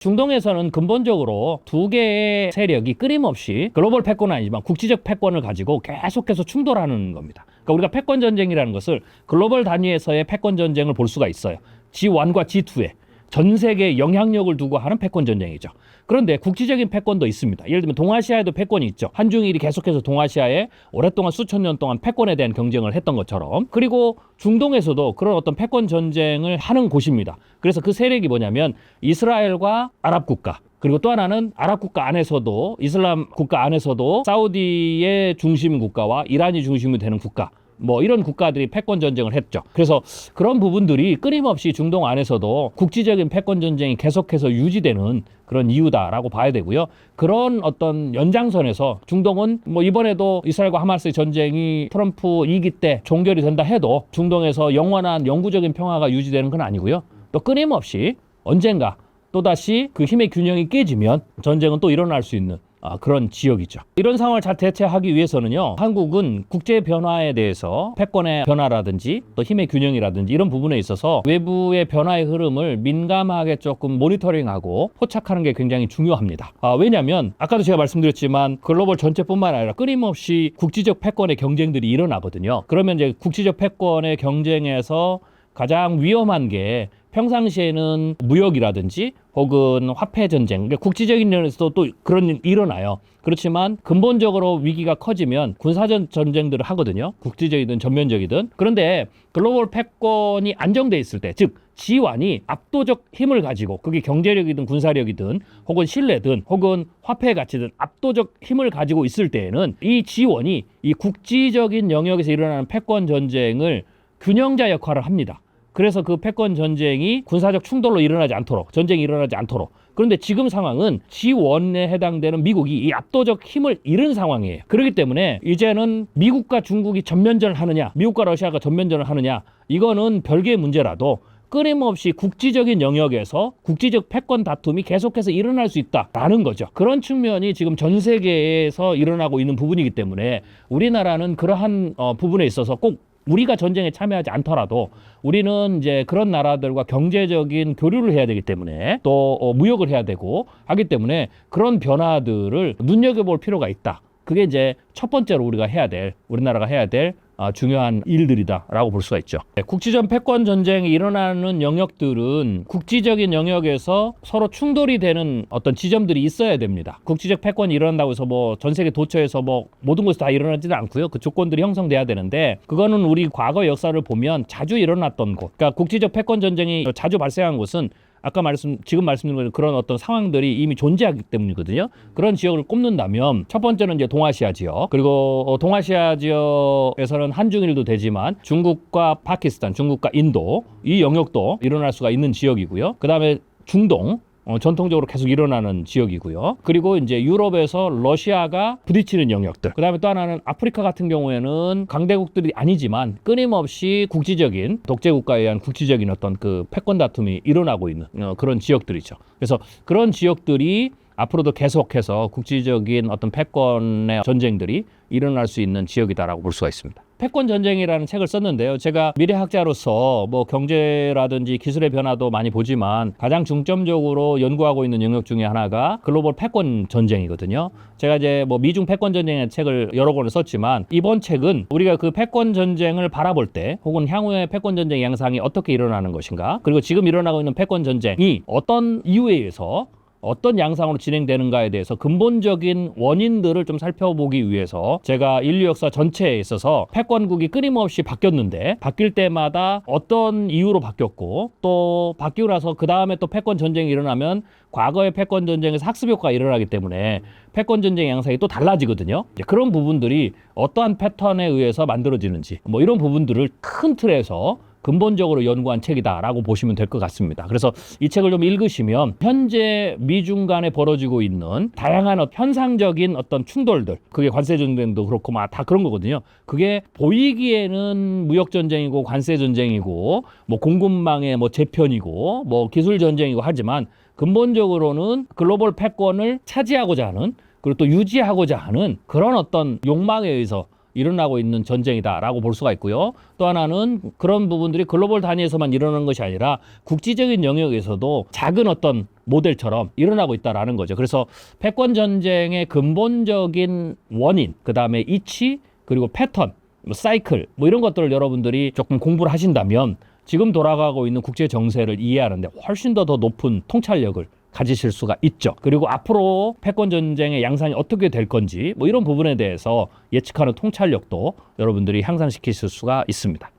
중동에서는 근본적으로 두 개의 세력이 끊임없이 글로벌 패권은 아니지만 국지적 패권을 가지고 계속해서 충돌하는 겁니다. 그러니까 우리가 패권 전쟁이라는 것을 글로벌 단위에서의 패권 전쟁을 볼 수가 있어요. G1과 G2의 전 세계에 영향력을 두고 하는 패권 전쟁이죠. 그런데 국지적인 패권도 있습니다. 예를 들면 동아시아에도 패권이 있죠. 한중일이 계속해서 동아시아에 오랫동안 수천 년 동안 패권에 대한 경쟁을 했던 것처럼, 그리고 중동에서도 그런 어떤 패권 전쟁을 하는 곳입니다. 그래서 그 세력이 뭐냐면 이스라엘과 아랍 국가, 그리고 또 하나는 아랍 국가 안에서도 이슬람 국가 안에서도 사우디의 중심 국가와 이란이 중심이 되는 국가, 뭐 이런 국가들이 패권 전쟁을 했죠. 그래서 그런 부분들이 끊임없이 중동 안에서도 국지적인 패권 전쟁이 계속해서 유지되는 그런 이유다라고 봐야 되고요. 그런 어떤 연장선에서 중동은 뭐 이번에도 이스라엘과 하마스의 전쟁이 트럼프 2기 때 종결이 된다 해도 중동에서 영원한 영구적인 평화가 유지되는 건 아니고요. 또 끊임없이 언젠가 또다시 그 힘의 균형이 깨지면 전쟁은 또 일어날 수 있는 그런 지역이죠. 이런 상황을 잘 대처하기 위해서는요, 한국은 국제 변화에 대해서 패권의 변화라든지 또 힘의 균형이라든지 이런 부분에 있어서 외부의 변화의 흐름을 민감하게 조금 모니터링하고 포착하는 게 굉장히 중요합니다. 왜냐하면 아까도 제가 말씀드렸지만 글로벌 전체뿐만 아니라 끊임없이 국지적 패권의 경쟁들이 일어나거든요. 그러면 이제 국지적 패권의 경쟁에서 가장 위험한 게 평상시에는 무역이라든지 혹은 화폐 전쟁, 그러니까 국지적인 면에서도 또 그런 일이 일어나요. 그렇지만 근본적으로 위기가 커지면 군사적 전쟁들을 하거든요. 국지적이든 전면적이든. 그런데 글로벌 패권이 안정돼 있을 때, 즉 G1이 압도적 힘을 가지고, 그게 경제력이든 군사력이든 혹은 신뢰든 혹은 화폐 가치든 압도적 힘을 가지고 있을 때에는 이 G1이 이 국지적인 영역에서 일어나는 패권 전쟁을 균형자 역할을 합니다. 그래서 그 패권 전쟁이 군사적 충돌로 일어나지 않도록, 전쟁이 일어나지 않도록. 그런데 지금 상황은 G1에 해당되는 미국이 이 압도적 힘을 잃은 상황이에요. 그렇기 때문에 이제는 미국과 중국이 전면전을 하느냐, 미국과 러시아가 전면전을 하느냐, 이거는 별개의 문제라도 끊임없이 국지적인 영역에서 국지적 패권 다툼이 계속해서 일어날 수 있다라는 거죠. 그런 측면이 지금 전 세계에서 일어나고 있는 부분이기 때문에 우리나라는 그러한 부분에 있어서 꼭 우리가 전쟁에 참여하지 않더라도 우리는 이제 그런 나라들과 경제적인 교류를 해야 되기 때문에 또 무역을 해야 되고 하기 때문에 그런 변화들을 눈여겨볼 필요가 있다. 그게 이제 첫 번째로 우리나라가 해야 될 중요한 일들이다라고 볼 수가 있죠. 국지적 패권 전쟁이 일어나는 영역들은 국지적인 영역에서 서로 충돌이 되는 어떤 지점들이 있어야 됩니다. 국지적 패권이 일어난다고 해서 뭐 전 세계 도처에서 뭐 모든 곳이 다 일어나지는 않고요. 그 조건들이 형성돼야 되는데, 그거는 우리 과거 역사를 보면 자주 일어났던 곳, 그러니까 국지적 패권 전쟁이 자주 발생한 곳은 지금 말씀드린 그런 어떤 상황들이 이미 존재하기 때문이거든요. 그런 지역을 꼽는다면 첫 번째는 이제 동아시아 지역, 그리고 동아시아 지역에서는 한중일도 되지만 중국과 파키스탄, 중국과 인도, 이 영역도 일어날 수가 있는 지역이고요. 그 다음에 중동, 전통적으로 계속 일어나는 지역이고요. 그리고 이제 유럽에서 러시아가 부딪히는 영역들. 그 다음에 또 하나는 아프리카 같은 경우에는 강대국들이 아니지만 끊임없이 국지적인 독재국가에 의한 국지적인 어떤 그 패권 다툼이 일어나고 있는 그런 지역들이죠. 그래서 그런 지역들이 앞으로도 계속해서 국지적인 어떤 패권의 전쟁들이 일어날 수 있는 지역이다라고 볼 수가 있습니다. 패권 전쟁이라는 책을 썼는데요. 제가 미래학자로서 뭐 경제라든지 기술의 변화도 많이 보지만 가장 중점적으로 연구하고 있는 영역 중에 하나가 글로벌 패권 전쟁이거든요. 제가 이제 뭐 미중 패권 전쟁의 책을 여러 권을 썼지만 이번 책은 우리가 그 패권 전쟁을 바라볼 때 혹은 향후의 패권 전쟁 양상이 어떻게 일어나는 것인가, 그리고 지금 일어나고 있는 패권 전쟁이 어떤 이유에 의해서 어떤 양상으로 진행되는가에 대해서 근본적인 원인들을 좀 살펴보기 위해서 제가 인류 역사 전체에 있어서 패권국이 끊임없이 바뀌었는데 바뀔 때마다 어떤 이유로 바뀌었고, 또 바뀌고 나서 그 다음에 또 패권 전쟁이 일어나면 과거의 패권 전쟁에서 학습 효과가 일어나기 때문에 패권 전쟁 양상이 또 달라지거든요. 이제 그런 부분들이 어떠한 패턴에 의해서 만들어지는지, 뭐 이런 부분들을 큰 틀에서 근본적으로 연구한 책이다라고 보시면 될 것 같습니다. 그래서 이 책을 좀 읽으시면 현재 미중 간에 벌어지고 있는 다양한 현상적인 어떤 충돌들, 그게 관세 전쟁도 그렇고 막 다 그런 거거든요. 그게 보이기에는 무역 전쟁이고 관세 전쟁이고 뭐 공급망의 뭐 재편이고 뭐 기술 전쟁이고 하지만 근본적으로는 글로벌 패권을 차지하고자 하는, 그리고 또 유지하고자 하는 그런 어떤 욕망에 의해서 일어나고 있는 전쟁이다라고 볼 수가 있고요. 또 하나는 그런 부분들이 글로벌 단위에서만 일어나는 것이 아니라 국지적인 영역에서도 작은 어떤 모델처럼 일어나고 있다라는 거죠. 그래서 패권 전쟁의 근본적인 원인, 그다음에 이치, 그리고 패턴, 사이클 이런 것들을 여러분들이 조금 공부를 하신다면 지금 돌아가고 있는 국제 정세를 이해하는데 훨씬 더 높은 통찰력을 가지실 수가 있죠. 그리고 앞으로 패권 전쟁의 양상이 어떻게 될 건지 이런 부분에 대해서 예측하는 통찰력도 여러분들이 향상시키실 수가 있습니다.